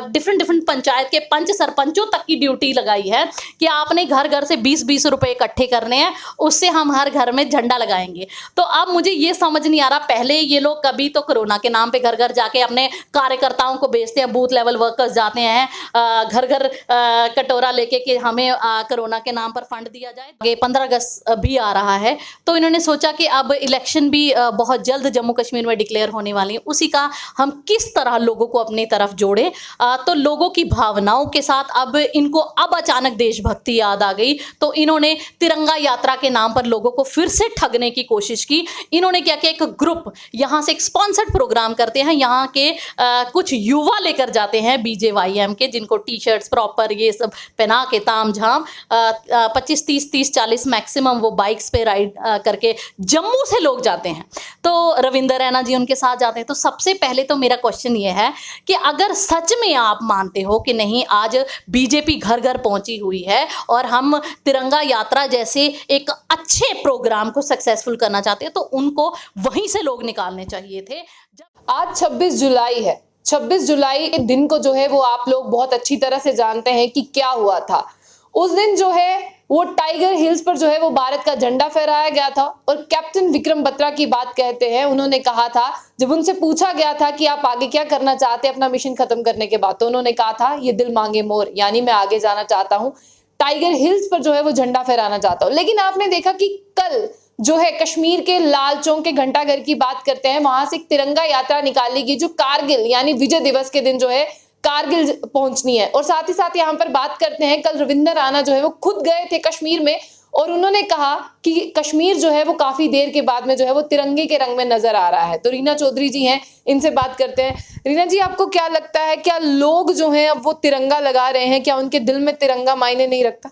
Different different panchayat के पंच सरपंचों तक की ड्यूटी लगाई है कि आपने घर घर से 20-20 रुपए इकट्ठे करने हैं, उससे हम हर घर में झंडा लगाएंगे। तो अब मुझे ये समझ नहीं आ रहा, पहले ये लोग कभी तो कोरोना के नाम पे घर घर जाके अपने कार्यकर्ताओं को बेचते हैं, बूथ लेवल वर्कर्स जाते हैं घर घर कटोरा लेके कि हमें कोरोना के नाम पर फंड दिया जाए। आगे 15 अगस्त भी आ रहा है, तो इन्होंने सोचा कि अब इलेक्शन भी बहुत जल्द जम्मू कश्मीर में डिक्लेयर होने वाली है, उसी का हम किस तरह लोगों को अपनी तरफ जोड़े। तो लोगों की भावनाओं के साथ अब इनको अब अचानक देशभक्ति याद आ गई, तो इन्होंने तिरंगा यात्रा के नाम पर लोगों को फिर से ठगने की कोशिश की। इन्होंने क्या किया, एक ग्रुप यहाँ से एक स्पॉन्सर्ड प्रोग्राम करते हैं, यहाँ के कुछ युवा लेकर जाते हैं BJYM के, जिनको टी शर्ट्स प्रॉपर ये सब पहना के ताम झाम 25, 30, 40 मैक्सिमम वो बाइक्स पे राइड करके जम्मू से लोग जाते हैं। तो रविंदर रैना जी उनके साथ जाते हैं। तो सबसे पहले तो मेरा क्वेश्चन ये है कि अगर सच में आप मानते हो कि नहीं आज बीजेपी घर घर पहुंची हुई है और हम तिरंगा यात्रा जैसे एक अच्छे प्रोग्राम को सक्सेसफुल करना चाहते हैं, तो उनको वहीं से लोग निकालने चाहिए थे। आज 26 जुलाई है। 26 जुलाई के दिन को जो है वो आप लोग बहुत अच्छी तरह से जानते हैं कि क्या हुआ था। उस दिन जो है वो टाइगर हिल्स पर जो है वो भारत का झंडा फहराया गया था और कैप्टन विक्रम बत्रा की बात कहते हैं, उन्होंने कहा था जब उनसे पूछा गया था कि आप आगे क्या करना चाहते हैं अपना मिशन खत्म करने के बाद, तो उन्होंने कहा था ये दिल मांगे मोर, यानी मैं आगे जाना चाहता हूँ, टाइगर हिल्स पर जो है वो झंडा फहराना चाहता हूँ। लेकिन आपने देखा कि कल जो है कश्मीर के लाल चौक के घंटाघर की बात करते हैं, वहां से एक तिरंगा यात्रा निकाली गई जो कारगिल यानी विजय दिवस के दिन जो है कारगिल पहुंचनी है। और साथ ही साथ यहाँ पर बात करते हैं, कल रविंदर राणा जो है वो खुद गए थे कश्मीर में और उन्होंने कहा कि कश्मीर जो है वो काफी देर के बाद में जो है वो तिरंगे के रंग में नजर आ रहा है। तो रीना चौधरी जी हैं, इनसे बात करते हैं। रीना जी, आपको क्या लगता है, क्या लोग जो हैं अब वो तिरंगा लगा रहे हैं, क्या उनके दिल में तिरंगा मायने नहीं रखता?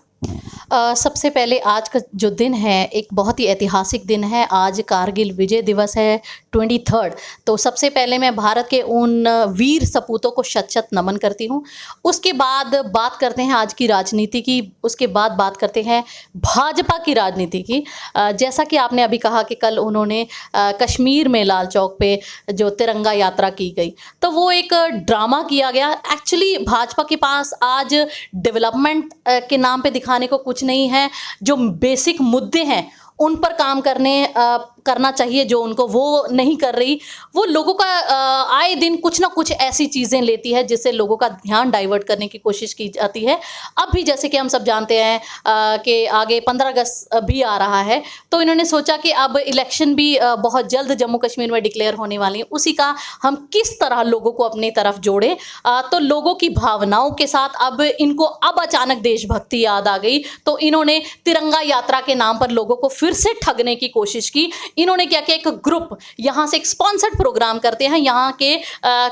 सबसे पहले आज का जो दिन है एक बहुत ही ऐतिहासिक दिन है। आज कारगिल विजय दिवस है 23rd। तो सबसे पहले मैं भारत के उन वीर सपूतों को शत शत नमन करती हूँ। उसके बाद बात करते हैं आज की राजनीति की, उसके बाद बात करते हैं भाजपा की राजनीति की। जैसा कि आपने अभी कहा कि कल उन्होंने कश्मीर में लाल चौक पे जो तिरंगा यात्रा की गई, तो वो एक ड्रामा किया गया। एक्चुअली भाजपा के पास आज डेवलपमेंट के नाम पे दिखाने को कुछ नहीं है। जो बेसिक मुद्दे हैं उन पर काम करना चाहिए, जो उनको वो नहीं कर रही। वो लोगों का आए दिन कुछ ना कुछ ऐसी चीज़ें लेती है जिससे लोगों का ध्यान डाइवर्ट करने की कोशिश की जाती है। अब भी जैसे कि हम सब जानते हैं कि आगे 15 अगस्त भी आ रहा है, तो इन्होंने सोचा कि अब इलेक्शन भी बहुत जल्द जम्मू कश्मीर में डिक्लेयर होने वाली है, उसी का हम किस तरह लोगों को अपनी तरफ जोड़े। तो लोगों की भावनाओं के साथ अब इनको अब अचानक देशभक्ति याद आ गई, तो इन्होंने तिरंगा यात्रा के नाम पर लोगों को फिर से ठगने की कोशिश की। इन्होंने क्या किया, एक ग्रुप यहाँ से एक स्पॉन्सर्ड प्रोग्राम करते हैं, यहाँ के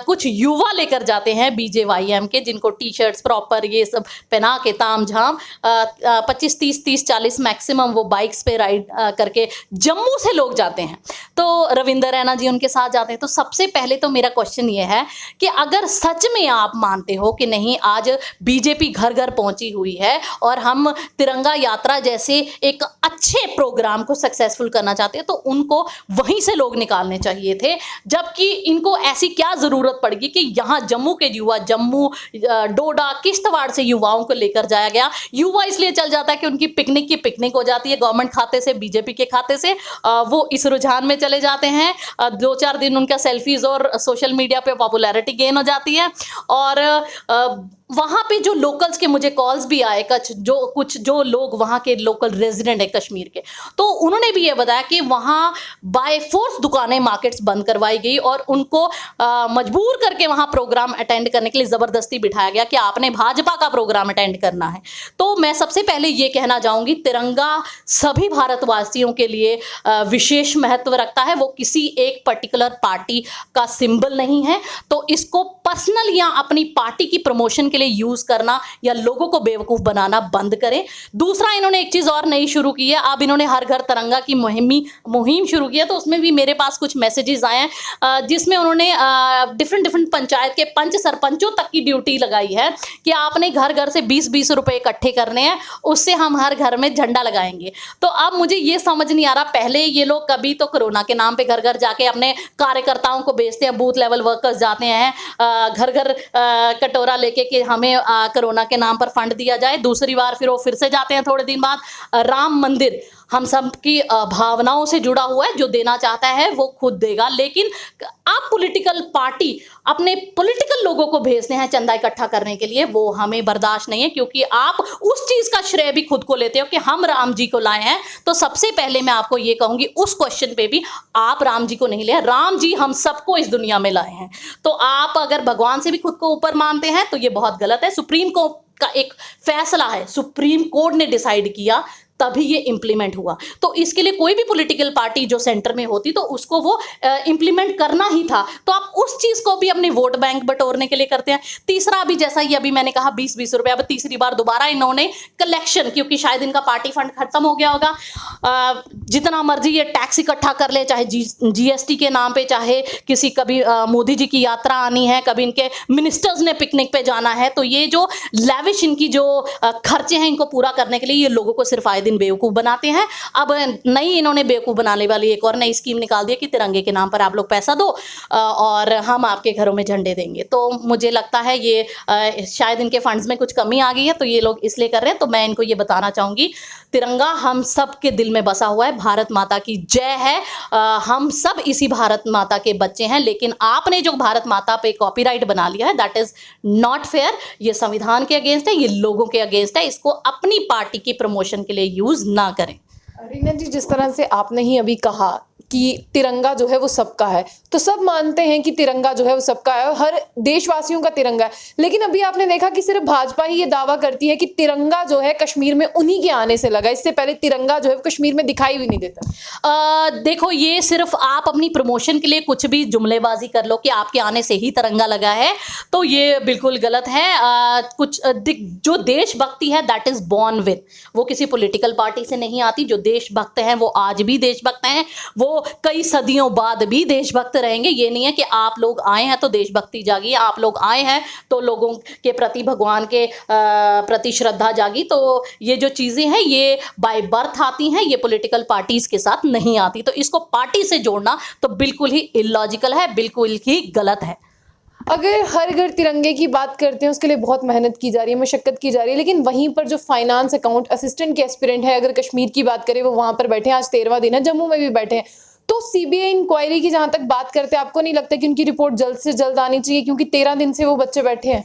कुछ युवा लेकर जाते हैं BJYM के, जिनको टी शर्ट्स प्रॉपर ये सब पहना के ताम झाम 25, 30, 40 मैक्सिमम वो बाइक्स पे राइड करके जम्मू से लोग जाते हैं। तो रविंदर रैना जी उनके साथ जाते हैं। तो सबसे पहले तो मेरा क्वेश्चन ये है कि अगर सच में आप मानते हो कि नहीं आज बीजेपी घर घर पहुंची हुई है और हम तिरंगा यात्रा जैसे एक अच्छे प्रोग्राम को सक्सेसफुल करना चाहते हैं, तो उनको वहीं से लोग निकालने चाहिए थे। जबकि इनको ऐसी क्या जरूरत पड़ेगी कि यहाँ जम्मू के युवा, जम्मू डोडा किश्तवाड़ से युवाओं को लेकर जाया गया। युवा इसलिए चल जाता है कि उनकी पिकनिक की पिकनिक हो जाती है गवर्नमेंट खाते से, बीजेपी के खाते से। वो इस रुझान में चले जाते हैं, 2-4 दिन उनका सेल्फीज और सोशल मीडिया पे पॉपुलैरिटी गेन हो जाती है। और वहाँ पे जो लोकल्स के मुझे कॉल्स भी आए, कुछ जो लोग वहाँ के लोकल रेजिडेंट है कश्मीर के, तो उन्होंने भी ये बताया कि वहाँ बाय फोर्स दुकानें, मार्केट्स बंद करवाई गई और उनको मजबूर करके वहाँ प्रोग्राम अटेंड करने के लिए ज़बरदस्ती बिठाया गया कि आपने भाजपा का प्रोग्राम अटेंड करना है। तो मैं सबसे पहले ये कहना चाहूँगी, तिरंगा सभी भारतवासियों के लिए विशेष महत्व रखता है। वो किसी एक पर्टिकुलर पार्टी का सिंबल नहीं है। तो इसको पर्सनल या अपनी पार्टी की प्रमोशन के लिए यूज करना या लोगों को बेवकूफ बनाना बंद करें। दूसरा, इन्होंने एक चीज और नई शुरू की है, अब इन्होंने हर घर तिरंगा की मुहिम शुरू की है। तो उसमें भी मेरे पास कुछ मैसेजेस आए हैं जिसमें उन्होंने डिफरेंट पंचायत के पंच सरपंचों तक की ड्यूटी लगाई है कि आपने घर घर से 20-20 रुपए इकट्ठे करने हैं, उससे हम हर घर में झंडा लगाएंगे। तो अब मुझे ये समझ नहीं आ रहा, पहले ये लोग कभी तो कोरोना के नाम पे घर घर जाके अपने कार्यकर्ताओं को बेचते हैं, बूथ लेवल वर्कर्स जाते हैं घर घर कटोरा लेके कि हमें कोरोना के नाम पर फंड दिया जाए। दूसरी बार फिर वो फिर से जाते हैं थोड़े दिन बाद। राम मंदिर हम सब की भावनाओं से जुड़ा हुआ है, जो देना चाहता है वो खुद देगा। लेकिन आप पॉलिटिकल पार्टी अपने पॉलिटिकल लोगों को भेजते हैं चंदा इकट्ठा करने के लिए, वो हमें बर्दाश्त नहीं है, क्योंकि आप उस चीज का श्रेय भी खुद को लेते हो कि हम राम जी को लाए हैं। तो सबसे पहले मैं आपको ये कहूंगी, उस क्वेश्चन पे भी आप राम जी को नहीं ले, राम जी हम सबको इस दुनिया में लाए हैं। तो आप अगर भगवान से भी खुद को ऊपर मानते हैं तो ये बहुत गलत है। सुप्रीम कोर्ट का एक फैसला है, सुप्रीम कोर्ट ने डिसाइड किया, तभी ये इंप्लीमेंट हुआ। तो इसके लिए कोई भी पॉलिटिकल पार्टी जो सेंटर में होती तो उसको वो इंप्लीमेंट करना ही था। तो आप उस चीज को भी अपने वोट बैंक बटोरने के लिए करते हैं। तीसरा, अभी जैसा ही अभी मैंने कहा 20-20 रुपए, अब तीसरी बार दोबारा इन्होंने कलेक्शन, क्योंकि शायद इनका पार्टी फंड खत्म हो गया होगा, जितना मर्जी ये टैक्स इकट्ठा कर ले, चाहे जीएसटी के नाम पे, चाहे किसी कभी मोदी जी की यात्रा आनी है, कभी इनके मिनिस्टर्स ने पिकनिक पे जाना है, तो ये जो लैविश इनकी जो खर्चे हैं इनको पूरा करने के लिए ये लोगों को सिर्फ आए दिन बेवकूफ बनाते हैं। अब नई इन्होंने बेवकूफ बनाने वाली एक और नई स्कीम निकाल दी कि तिरंगे के नाम पर आप लोग पैसा दो और हम आपके घरों में झंडे देंगे। तो मुझे लगता है ये शायद इनके फंड्स में कुछ कमी आ गई है, तो ये लोग इसलिए कर रहे हैं। तो मैं इनको ये बताना चाहूंगी, तिरंगा हम सब के दिल में बसा हुआ है, भारत माता की जय है। हम सब इसी भारत माता के बच्चे हैं, लेकिन आपने जो भारत माता पे कॉपीराइट बना लिया है, दैट इज नॉट फेयर। ये संविधान के अगेंस्ट है, ये लोगों के अगेंस्ट है। इसको अपनी पार्टी की प्रमोशन के लिए यूज ना करें। रीना जी, जिस तरह से आपने ही अभी कहा कि तिरंगा जो है वो सबका है, तो सब मानते हैं कि तिरंगा जो है वो सबका है, हर देशवासियों का तिरंगा है। लेकिन अभी आपने देखा कि सिर्फ भाजपा ही ये दावा करती है कि तिरंगा जो है कश्मीर में उन्हीं के आने से लगा, इससे पहले तिरंगा जो है कश्मीर में दिखाई भी नहीं देता। देखो, ये सिर्फ आप अपनी प्रमोशन के लिए कुछ भी जुमलेबाजी कर लो कि आपके आने से ही तिरंगा लगा है, तो ये बिल्कुल गलत है। कुछ जो देशभक्ति है दैट इज बॉर्न विद, वो किसी पॉलिटिकल पार्टी से नहीं आती। जो देशभक्त हैं वो आज भी देशभक्त हैं, वो कई सदियों बाद भी देशभक्त रहेंगे। ये नहीं है कि आप लोग आए हैं तो देशभक्ति जागी, आप लोग आए हैं तो लोगों के प्रति, भगवान के प्रति श्रद्धा जागी। तो ये जो चीजें हैं ये बाय बर्थ आती हैं, ये पॉलिटिकल पार्टीज के साथ नहीं आती। तो इसको पार्टी से जोड़ना तो बिल्कुल ही इलॉजिकल है, बिल्कुल ही गलत है। अगर हर घर तिरंगे की बात करते हैं, उसके लिए बहुत मेहनत की जा रही है, मशक्कत की जा रही है, लेकिन वहीं पर जो फाइनेंस अकाउंट असिस्टेंट के एस्पिरेंट है, अगर कश्मीर की बात करें, वो वहां पर बैठे हैं, आज 13वां दिन है, जम्मू में भी बैठे हैं। तो सीबीआई इंक्वायरी की जहां तक बात करते हैं, आपको नहीं लगता कि उनकी रिपोर्ट जल्द से जल्द आनी चाहिए, क्योंकि 13 दिन से वो बच्चे बैठे हैं?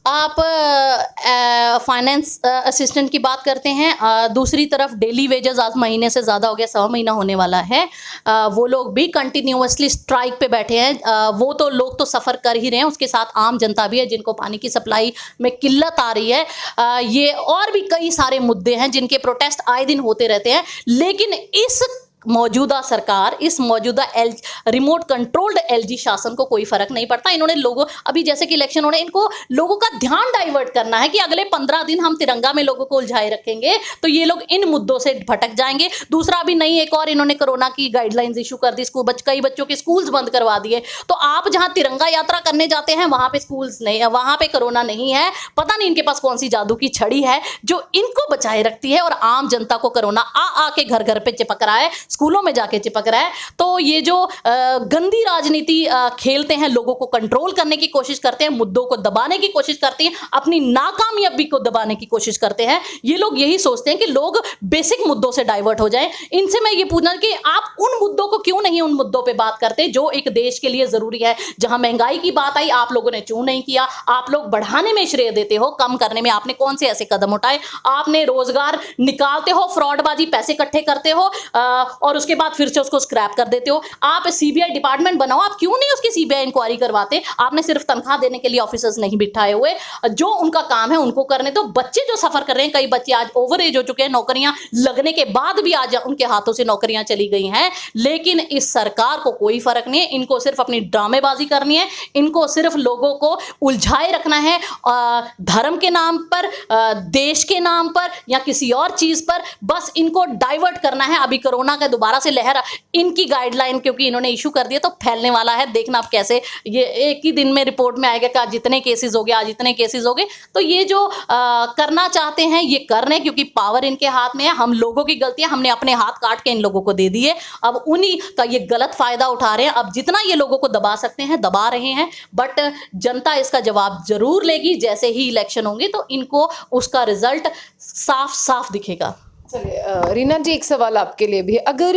आप फाइनेंस असिस्टेंट की बात करते हैं, दूसरी तरफ डेली वेजेस आज महीने से ज़्यादा हो गया, 1.25 महीना होने वाला है, वो लोग भी कंटिन्यूअसली स्ट्राइक पे बैठे हैं। वो तो लोग तो सफ़र कर ही रहे हैं, उसके साथ आम जनता भी है जिनको पानी की सप्लाई में किल्लत आ रही है। ये और भी कई सारे मुद्दे हैं जिनके प्रोटेस्ट आए दिन होते रहते हैं, लेकिन इस मौजूदा सरकार, इस मौजूदा रिमोट कंट्रोल्ड एलजी शासन को कोई फर्क नहीं पड़ता। इन्होंने लोगों, अभी जैसे कि इलेक्शन हो रहे हैं, इनको लोगों का ध्यान डाइवर्ट करना है कि अगले 15 दिन हम तिरंगा में लोगों को उलझाए रखेंगे तो ये लोग इन मुद्दों से भटक जाएंगे। दूसरा, अभी नई एक और इन्होंने कोरोना की गाइडलाइंस इशू कर दी, कई बच्चों के स्कूल्स बंद करवा दिए। तो आप जहां तिरंगा यात्रा करने जाते हैं वहां पे स्कूल्स नहीं, वहां पे कोरोना नहीं है। पता नहीं इनके पास कौन सी जादू की छड़ी है जो इनको बचाए रखती है, और आम जनता को कोरोना आ के घर घर पे चिपक रहा है, स्कूलों में जाके चिपक रहा है। तो ये जो गंदी राजनीति खेलते हैं, लोगों को कंट्रोल करने की कोशिश करते हैं, मुद्दों को दबाने की कोशिश करते हैं, अपनी नाकामयाबी को दबाने की कोशिश करते हैं, ये लोग यही सोचते हैं कि लोग बेसिक मुद्दों से डाइवर्ट हो जाएं। इनसे मैं ये पूछना कि आप उन मुद्दों को क्यों नहीं, उन मुद्दों पे बात करते जो एक देश के लिए जरूरी है। जहां महंगाई की बात आई, आप लोगों ने क्यों नहीं किया? आप लोग बढ़ाने में श्रेय देते हो, कम करने में आपने कौन से ऐसे कदम उठाए? आपने रोजगार निकालते हो, फ्रॉडबाजी, पैसे इकट्ठे करते हो, और उसके बाद फिर से उसको स्क्रैप कर देते हो। आप सीबीआई डिपार्टमेंट बनाओ, आप क्यों नहीं उसकी सीबीआई इंक्वायरी करवाते? आपने सिर्फ तनख्वाह देने के लिए ऑफिसर्स नहीं बिठाए हुए, जो उनका काम है उनको करने दो। बच्चे जो सफर कर रहे हैं, कई बच्चे आज ओवर एज हो चुके हैं, नौकरियां लगने के बाद भी आज उनके हाथों से नौकरियां चली गई हैं, लेकिन इस सरकार को कोई फर्क नहीं है। इनको सिर्फ अपनी ड्रामेबाजी करनी है, इनको सिर्फ लोगों को उलझाए रखना है धर्म के नाम पर, देश के नाम पर या किसी और चीज पर, बस इनको डाइवर्ट करना है। अभी कोरोना का दोबारा से लहर, इनकी गाइडलाइन क्योंकि इन्होंने इशू कर दिया तो फैलने वाला है। देखना आप कैसे ये एक ही दिन में रिपोर्ट में आएगा कि आज जितने केसेस हो गए, आज इतने केसेस हो गए। तो ये जो करना चाहते हैं ये कर रहे हैं, क्योंकि पावर इनके हाथ में है। हम लोगों की गलतियां हमने अपने हाथ काट के इन लोगों को दे दी है, अब उन्हीं का ये गलत फायदा उठा रहे हैं। अब जितना ये लोगों को दबा सकते हैं दबा रहे हैं, बट जनता इसका जवाब जरूर लेगी। जैसे ही इलेक्शन होंगे तो इनको उसका रिजल्ट साफ साफ दिखेगा। चलिए रीना जी, एक सवाल आपके लिए भी है। अगर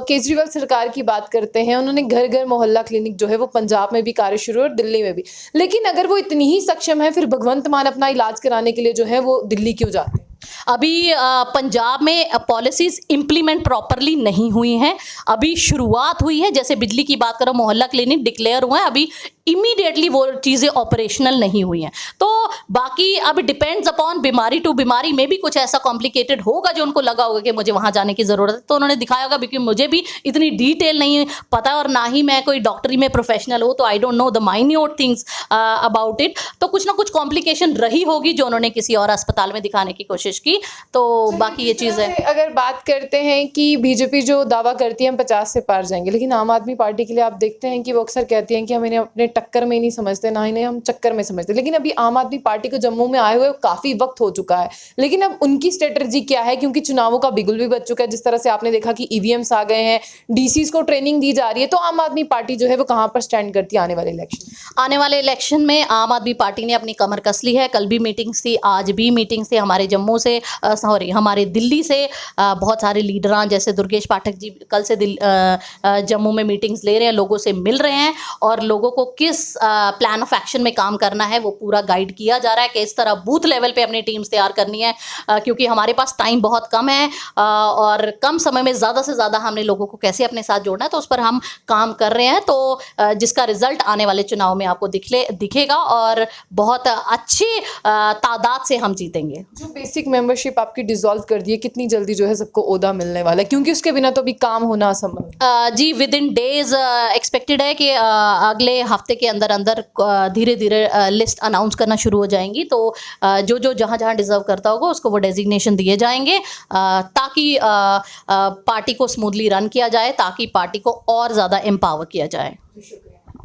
केजरीवाल सरकार की बात करते हैं, उन्होंने घर घर मोहल्ला क्लिनिक जो है वो पंजाब में भी कार्य शुरू और दिल्ली में भी, लेकिन अगर वो इतनी ही सक्षम है, फिर भगवंत मान अपना इलाज कराने के लिए जो है वो दिल्ली क्यों जाते हैं? अभी पंजाब में पॉलिसीज इंप्लीमेंट प्रॉपरली नहीं हुई हैं, अभी शुरुआत हुई है। जैसे बिजली की बात करो, मोहल्ला क्लिनिक डिक्लेयर हुए हैं, अभी इमीडिएटली वो चीज़ें ऑपरेशनल नहीं हुई हैं। तो बाकी अब डिपेंड्स अपॉन बीमारी टू बीमारी में भी कुछ ऐसा कॉम्प्लिकेटेड होगा जो उनको लगा होगा कि मुझे वहाँ जाने की ज़रूरत है, तो उन्होंने दिखाया होगा। क्योंकि मुझे भी इतनी डिटेल नहीं पता और ना ही मैं कोई डॉक्टरी में प्रोफेशनल हूँ, तो I don't know the minute things about it. तो कुछ ना कुछ कॉम्प्लिकेशन रही होगी जो उन्होंने किसी और अस्पताल में दिखाने की कोशिश की। तो बाकी ये चीज़ है। अगर बात करते हैं कि बीजेपी जो दावा करती है हम 50 से पार जाएंगे, लेकिन आम आदमी पार्टी के लिए आप देखते हैं कि वो अक्सर कहती हैं कि हम इन्हें अपने टक्कर में नहीं समझते, ना इन्हें हम चक्कर में समझते। लेकिन अभी आम आदमी पार्टी को जम्मू में आए हुए काफी वक्त हो चुका है, लेकिन अब उनकी स्ट्रेटजी क्या है? क्योंकि चुनावों का बिगुल भी बच चुका है। जिस तरह से आपने देखा कि ईवीएम्स आ गए हैं, डीसीज को ट्रेनिंग दी जा रही है, तो आम आदमी पार्टी जो है वो कहां पर स्टैंड करती है आने वाले इलेक्शन? आने वाले इलेक्शन में आम आदमी पार्टी ने अपनी कमर कस ली है। कल भी मीटिंग्स थी, आज भी मीटिंग्स थी। हमारे जम्मू से हमारे दिल्ली से बहुत सारे लीडरां, जैसे दुर्गेश पाठक जी कल से जम्मू में मीटिंग्स ले रहे हैं, लोगों से मिल रहे हैं और लोगों को किस प्लान ऑफ एक्शन में काम करना है वो पूरा गाइड किया जा रहा है कि इस तरह बूथ लेवल पे अपनी टीम्स तैयार करनी है। क्योंकि हमारे पास टाइम बहुत कम है और कम समय में ज़्यादा से ज़्यादा हमने लोगों को कैसे अपने साथ जोड़ना है, तो उस पर हम काम कर रहे हैं। तो जिसका रिजल्ट आने वाले चुनाव में आपको दिखेगा और बहुत अच्छी तादाद से हम जीतेंगे। जो बेसिक मेंबरशिप आपकी डिसॉल्व कर दी है, कितनी जल्दी जो है सबको ओहदा मिलने वाला है? क्योंकि उसके बिना तो अभी काम होना असंभव है। जी, विद इन डेज एक्सपेक्टेड है कि अगले हफ्ते के अंदर अंदर धीरे धीरे लिस्ट अनाउंस करना शुरू हो जाएंगी। तो जो जो जहाँ जहाँ डिजर्व करता होगा उसको वो डेजिग्नेशन दिए जाएंगे, ताकि पार्टी को स्मूथली रन किया जाए, ताकि पार्टी को और ज़्यादा एम्पावर किया जाए।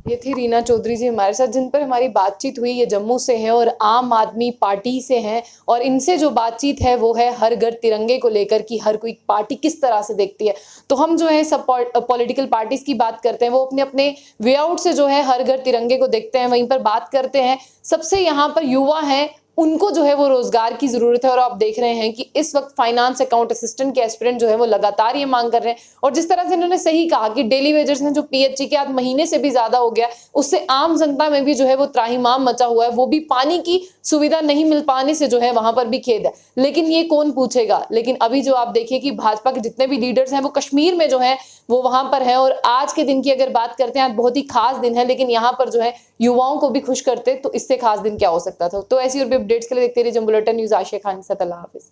ये थी रीना चौधरी जी हमारे साथ, जिन पर हमारी बातचीत हुई। ये जम्मू से हैं और आम आदमी पार्टी से हैं, और इनसे जो बातचीत है वो है हर घर तिरंगे को लेकर कि हर कोई पार्टी किस तरह से देखती है। तो हम जो है सब पॉलिटिकल पार्टीज की बात करते हैं, वो अपने अपने वे आउट से जो है हर घर तिरंगे को देखते हैं, वहीं पर बात करते हैं। सबसे यहाँ पर युवा हैं, उनको जो है वो रोजगार की जरूरत है, और आप देख रहे हैं कि इस वक्त फाइनेंस अकाउंट असिस्टेंट के एस्पिरेंट जो है वो लगातार ये मांग कर रहे हैं। और जिस तरह से इन्होंने सही कहा कि डेली वेजर्स हैं जो पीएचई के आज महीने से भी ज्यादा हो गया, उससे आम जनता में भी जो है वो त्राहिमाम मचा हुआ है। वो भी पानी की सुविधा नहीं मिल पाने से जो है वहां पर भी खेद है, लेकिन ये कौन पूछेगा। लेकिन अभी जो आप देखिए कि भाजपा के जितने भी लीडर्स हैं वो कश्मीर में जो है वो वहां पर है। और आज के दिन की अगर बात करते हैं, आज बहुत ही खास दिन है, लेकिन यहाँ पर जो है युवाओं को भी खुश करते, तो इससे खास दिन क्या हो सकता था। तो ऐसी और भी अपडेट्स के लिए देखते रहिए जंबू बुलेटिन न्यूज़। आशिया खान के साथ, अल्लाह हाफिज।